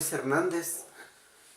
Hernández.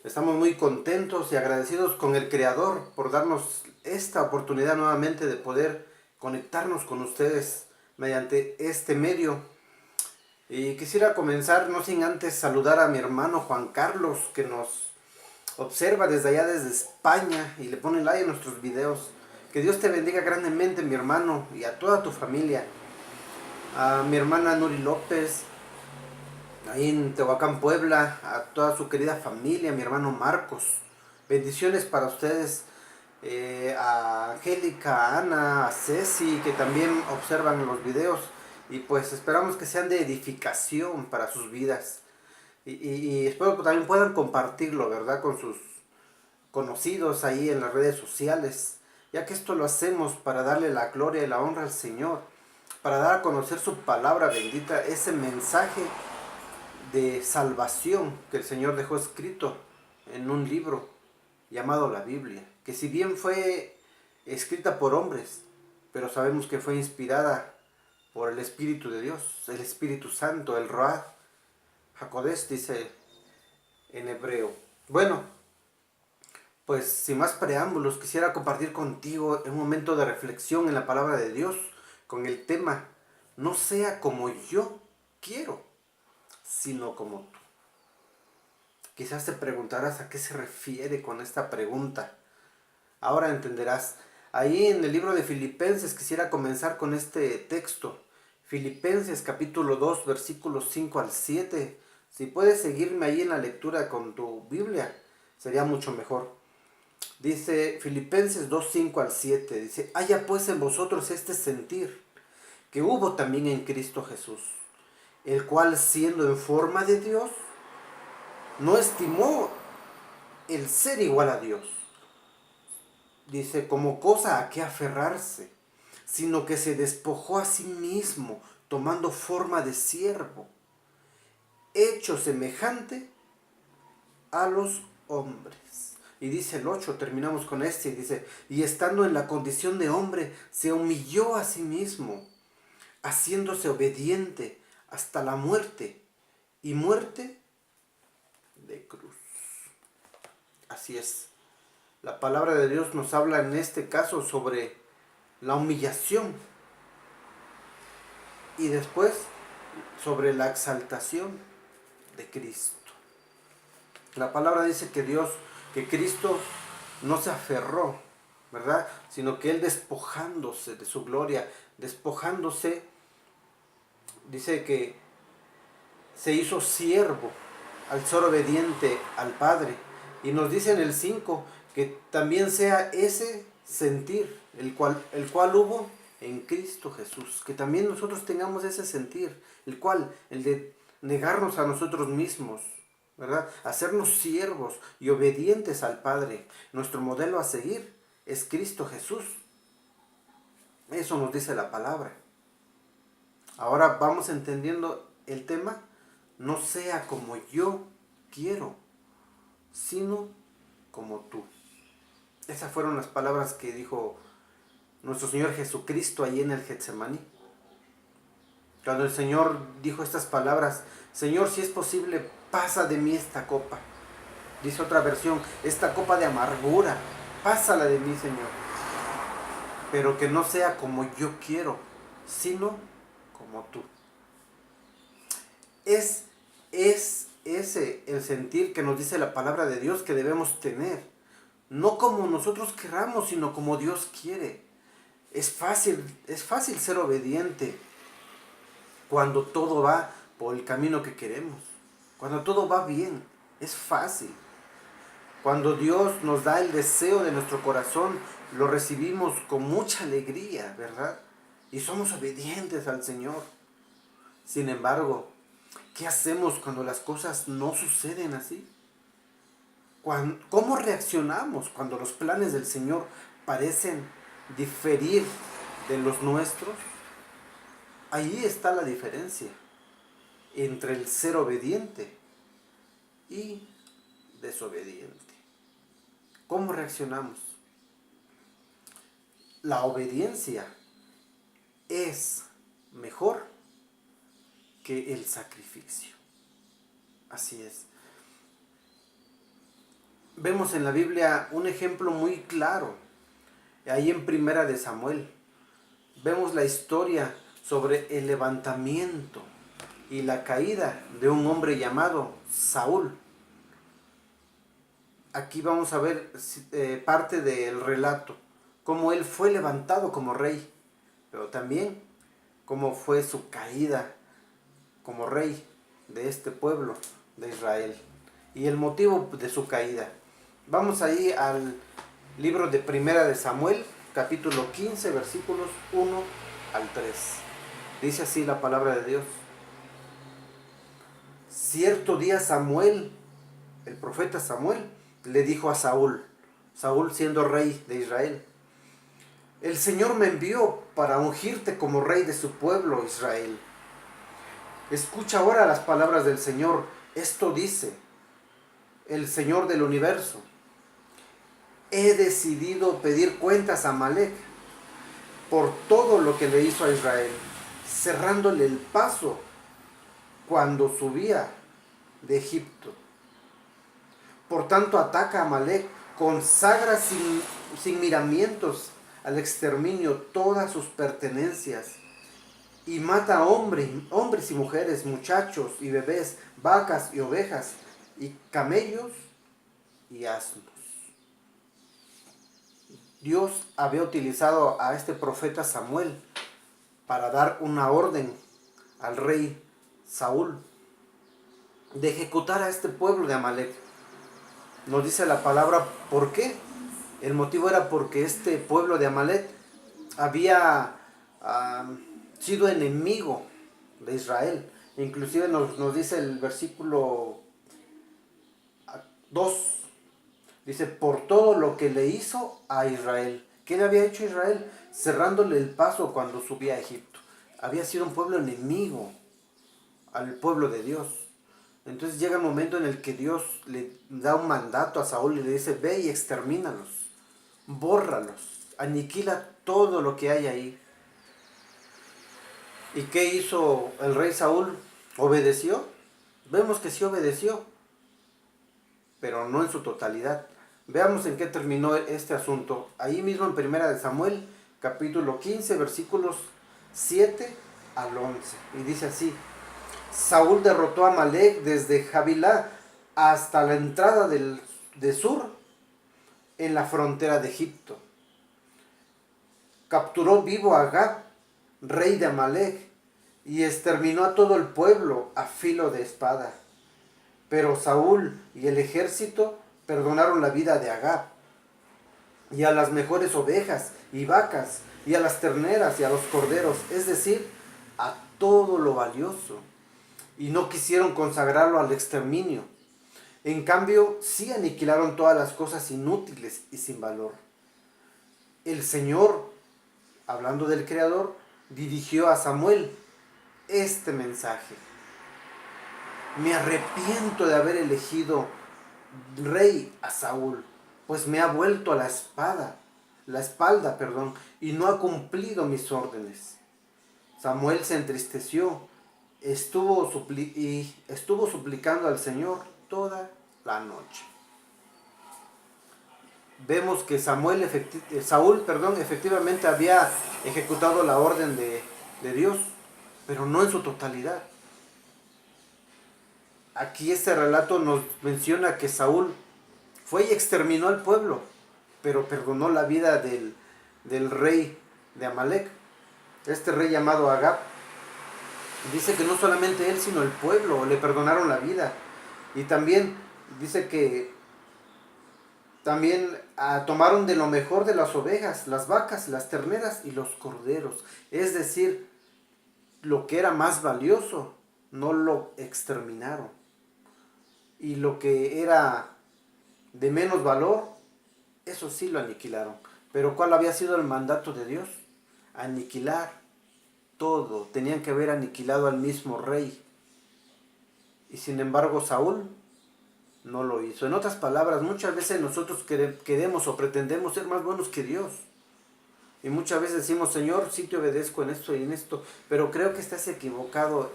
Estamos muy contentos y agradecidos con el Creador por darnos esta oportunidad nuevamente de poder conectarnos con ustedes mediante este medio. Y quisiera comenzar no sin antes saludar a mi hermano Juan Carlos, que nos observa desde allá, desde España, y le pone like a nuestros videos. Que Dios te bendiga grandemente, mi hermano, y a toda tu familia. A mi hermana Nuri López, ahí en Tehuacán, Puebla, a toda su querida familia, mi hermano Marcos. Bendiciones para ustedes, a Angélica, a Ana, a Ceci, que también observan los videos. Y pues esperamos que sean de edificación para sus vidas. Y espero que también puedan compartirlo, ¿verdad? Con sus conocidos ahí en las redes sociales. Ya que esto lo hacemos para darle la gloria y la honra al Señor. Para dar a conocer su palabra bendita, ese mensaje de salvación que el Señor dejó escrito en un libro llamado la Biblia, que si bien fue escrita por hombres, pero sabemos que fue inspirada por el Espíritu de Dios, el Espíritu Santo, el Ruach HaKodesh, dice en hebreo. Bueno, pues sin más preámbulos, quisiera compartir contigo un momento de reflexión en la palabra de Dios con el tema: no sea como yo quiero, sino como tú. Quizás te preguntarás a qué se refiere con esta pregunta. Ahora entenderás. Ahí en el libro de Filipenses quisiera comenzar con este texto. Filipenses capítulo 2 versículos 5 al 7. Si puedes seguirme ahí en la lectura con tu Biblia, sería mucho mejor. Dice Filipenses 2, 5 al 7. Dice: haya pues en vosotros este sentir que hubo también en Cristo Jesús, el cual siendo en forma de Dios, no estimó el ser igual a Dios, dice, como cosa a que aferrarse, sino que se despojó a sí mismo, tomando forma de siervo, hecho semejante a los hombres. Y dice el 8, terminamos con este, y dice: y estando en la condición de hombre, se humilló a sí mismo, haciéndose obediente hasta la muerte, y muerte de cruz. Así es. La palabra de Dios nos habla en este caso sobre la humillación y después sobre la exaltación de Cristo. La palabra dice que Cristo no se aferró, ¿verdad? Sino que Él, despojándose de su gloria, despojándose, dice que se hizo siervo al ser obediente al Padre. Y nos dice en el 5 que también sea ese sentir el cual hubo en Cristo Jesús. Que también nosotros tengamos ese sentir, el de negarnos a nosotros mismos, ¿verdad? Hacernos siervos y obedientes al Padre. Nuestro modelo a seguir es Cristo Jesús. Eso nos dice la palabra. Ahora vamos entendiendo el tema. No sea como yo quiero, sino como tú. Esas fueron las palabras que dijo nuestro Señor Jesucristo allí en el Getsemaní. Cuando el Señor dijo estas palabras: Señor, si es posible, pasa de mí esta copa. Dice otra versión: esta copa de amargura, pásala de mí, Señor. Pero que no sea como yo quiero, sino como tú. Es ese el sentir que nos dice la palabra de Dios que debemos tener. No como nosotros queramos, sino como Dios quiere. Es fácil ser obediente cuando todo va por el camino que queremos. Cuando todo va bien, es fácil. Cuando Dios nos da el deseo de nuestro corazón, lo recibimos con mucha alegría, ¿verdad? Y somos obedientes al Señor. Sin embargo, ¿qué hacemos cuando las cosas no suceden así? ¿Cómo reaccionamos cuando los planes del Señor parecen diferir de los nuestros? Ahí está la diferencia entre el ser obediente y desobediente. ¿Cómo reaccionamos? La obediencia es mejor que el sacrificio. Así es. vemos en la Biblia un ejemplo muy claro. Ahí en Primera de Samuel vemos la historia sobre el levantamiento y la caída de un hombre llamado Saúl. Aquí vamos a ver parte del relato, cómo él fue levantado como rey, pero también cómo fue su caída como rey de este pueblo de Israel y el motivo de su caída. Vamos ahí al libro de Primera de Samuel, capítulo 15, versículos 1 al 3. Dice así la palabra de Dios. Cierto día Samuel, el profeta Samuel, le dijo a Saúl, Saúl siendo rey de Israel: el Señor me envió para ungirte como rey de su pueblo Israel. Escucha ahora las palabras del Señor. Esto dice el Señor del universo: he decidido pedir cuentas a Amalek por todo lo que le hizo a Israel, cerrándole el paso cuando subía de Egipto. Por tanto, ataca a Amalek, consagra sin miramientos al exterminio todas sus pertenencias y mata a hombres y mujeres, muchachos y bebés, vacas y ovejas, y camellos y asnos. Dios había utilizado a este profeta Samuel para dar una orden al rey Saúl de ejecutar a este pueblo de Amalek. Nos dice la palabra por qué. El motivo era porque este pueblo de Amalek había sido enemigo de Israel. Inclusive nos dice el versículo 2, dice, por todo lo que le hizo a Israel. ¿Qué le había hecho a Israel? Cerrándole el paso cuando subía a Egipto. Había sido un pueblo enemigo al pueblo de Dios. Entonces llega el momento en el que Dios le da un mandato a Saúl y le dice: ve y extermínalos, bórralos, aniquila todo lo que hay ahí. ¿Y qué hizo el rey Saúl? ¿Obedeció? Vemos que sí obedeció, pero no en su totalidad. Veamos en qué terminó este asunto. Ahí mismo en Primera de Samuel, capítulo 15, versículos 7 al 11. Y dice así: Saúl derrotó a Amalek desde Javilá hasta la entrada de Sur, en la frontera de Egipto. Capturó vivo a Agag, rey de Amalek, y exterminó a todo el pueblo a filo de espada. Pero Saúl y el ejército perdonaron la vida de Agag, y a las mejores ovejas y vacas, y a las terneras y a los corderos, es decir, a todo lo valioso, y no quisieron consagrarlo al exterminio. En cambio, sí aniquilaron todas las cosas inútiles y sin valor. El Señor, hablando del Creador, dirigió a Samuel este mensaje: me arrepiento de haber elegido rey a Saúl, pues me ha vuelto a la espalda, y no ha cumplido mis órdenes. Samuel se entristeció, estuvo suplicando al Señor toda la noche. Vemos que Saúl efectivamente había ejecutado la orden de Dios, pero no en su totalidad. Aquí este relato nos menciona que Saúl fue y exterminó al pueblo, pero perdonó la vida del rey de Amalek, este rey llamado Agag. Dice que no solamente él, sino el pueblo le perdonaron la vida. Y también dice que también tomaron de lo mejor de las ovejas, las vacas, las terneras y los corderos. Es decir, lo que era más valioso no lo exterminaron. Y lo que era de menos valor, eso sí lo aniquilaron. Pero ¿cuál había sido el mandato de Dios? Aniquilar todo. Tenían que haber aniquilado al mismo rey. Y sin embargo Saúl no lo hizo. En otras palabras, muchas veces nosotros queremos o pretendemos ser más buenos que Dios. Y muchas veces decimos: Señor, sí te obedezco en esto y en esto, pero creo que estás equivocado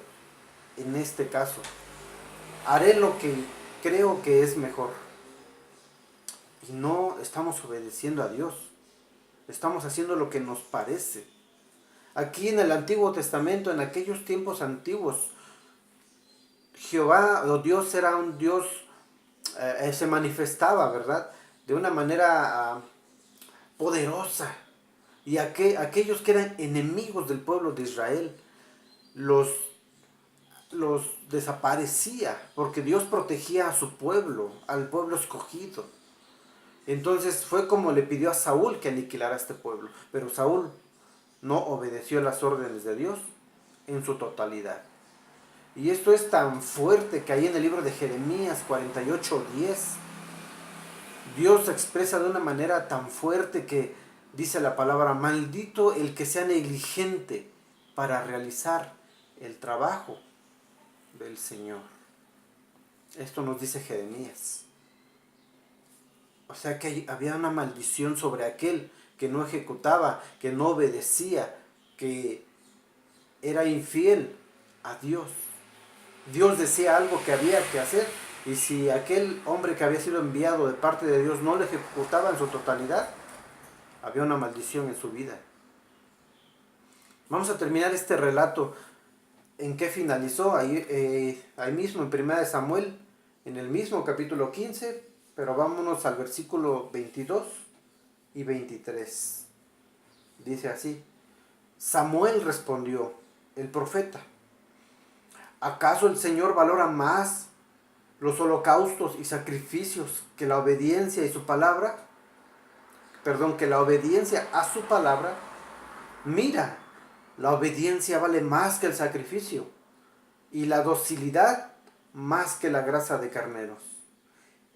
en este caso. Haré lo que creo que es mejor. y no estamos obedeciendo a Dios. Estamos haciendo lo que nos parece. Aquí en el Antiguo Testamento, en aquellos tiempos antiguos, Jehová o Dios era un Dios, se manifestaba, ¿verdad? De una manera poderosa. Y aquellos que eran enemigos del pueblo de Israel, los desaparecía, porque Dios protegía a su pueblo, al pueblo escogido. Entonces fue como le pidió a Saúl que aniquilara a este pueblo, pero Saúl no obedeció las órdenes de Dios en su totalidad. Y esto es tan fuerte que ahí en el libro de Jeremías 48:10, Dios se expresa de una manera tan fuerte que dice la palabra: maldito el que sea negligente para realizar el trabajo del Señor. Esto nos dice Jeremías. O sea que había una maldición sobre aquel que no ejecutaba, que no obedecía, que era infiel a Dios. Dios decía algo que había que hacer, y si aquel hombre que había sido enviado de parte de Dios no lo ejecutaba en su totalidad, había una maldición en su vida. Vamos a terminar este relato. ¿En qué finalizó? Ahí mismo en 1 Samuel, en el mismo capítulo 15, pero vámonos al versículo 22 y 23. Dice así: Samuel respondió, el profeta: ¿acaso el Señor valora más los holocaustos y sacrificios que la obediencia y su palabra? Que la obediencia a su palabra. Mira, la obediencia vale más que el sacrificio, y la docilidad más que la grasa de carneros.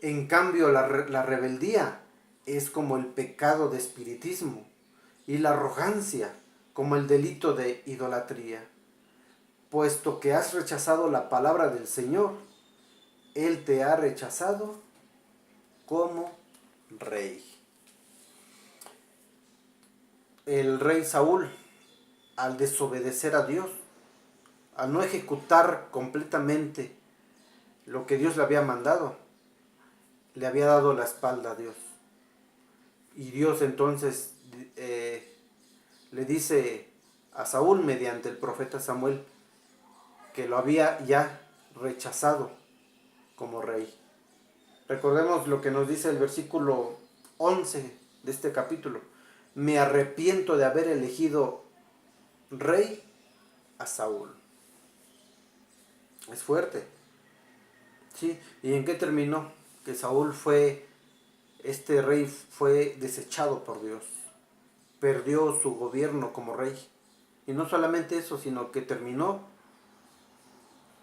En cambio, la rebeldía es como el pecado de espiritismo, y la arrogancia como el delito de idolatría. Puesto que has rechazado la palabra del Señor, Él te ha rechazado como rey. El rey Saúl, al desobedecer a Dios, al no ejecutar completamente lo que Dios le había mandado, le había dado la espalda a Dios. Y Dios entonces le dice a Saúl mediante el profeta Samuel que lo había ya rechazado como rey. Recordemos lo que nos dice el versículo 11 de este capítulo: me arrepiento de haber elegido rey a Saúl. Es fuerte. ¿Sí? ¿Y en qué terminó? Que Saúl este rey fue desechado por Dios. Perdió su gobierno como rey. Y no solamente eso, sino que terminó,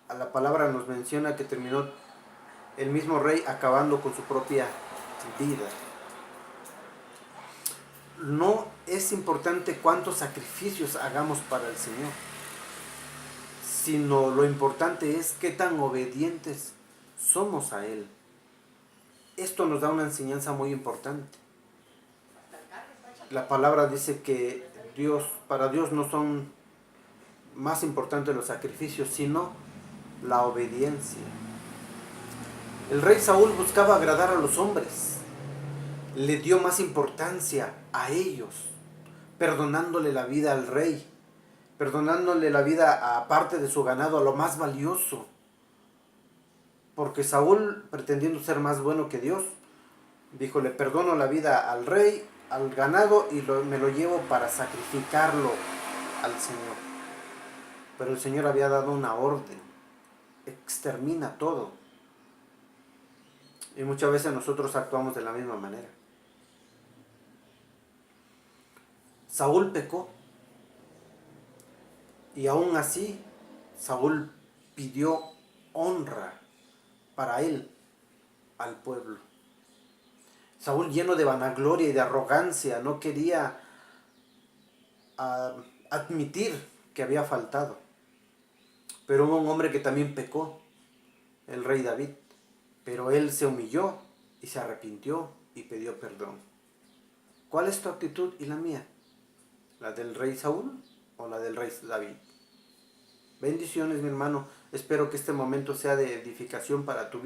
a la palabra nos menciona que terminó el mismo rey acabando con su propia vida. No es importante cuántos sacrificios hagamos para el Señor, sino lo importante es qué tan obedientes somos a Él. Esto nos da una enseñanza muy importante. La palabra dice que para Dios no son más importantes los sacrificios, sino la obediencia. El rey Saúl buscaba agradar a los hombres. Le dio más importancia a ellos, perdonándole la vida al rey, perdonándole la vida a parte de su ganado, a lo más valioso. Porque Saúl, pretendiendo ser más bueno que Dios, dijo: le perdono la vida al rey, al ganado, y me lo llevo para sacrificarlo al Señor. Pero el Señor había dado una orden: extermina todo. Y muchas veces nosotros actuamos de la misma manera. Saúl pecó, y aún así Saúl pidió honra para él al pueblo. Saúl, lleno de vanagloria y de arrogancia, no quería admitir que había faltado. Pero hubo un hombre que también pecó, el rey David. Pero él se humilló y se arrepintió y pidió perdón. ¿Cuál es tu actitud y la mía? ¿La del rey Saúl o la del rey David? Bendiciones, mi hermano. Espero que este momento sea de edificación para tu vida.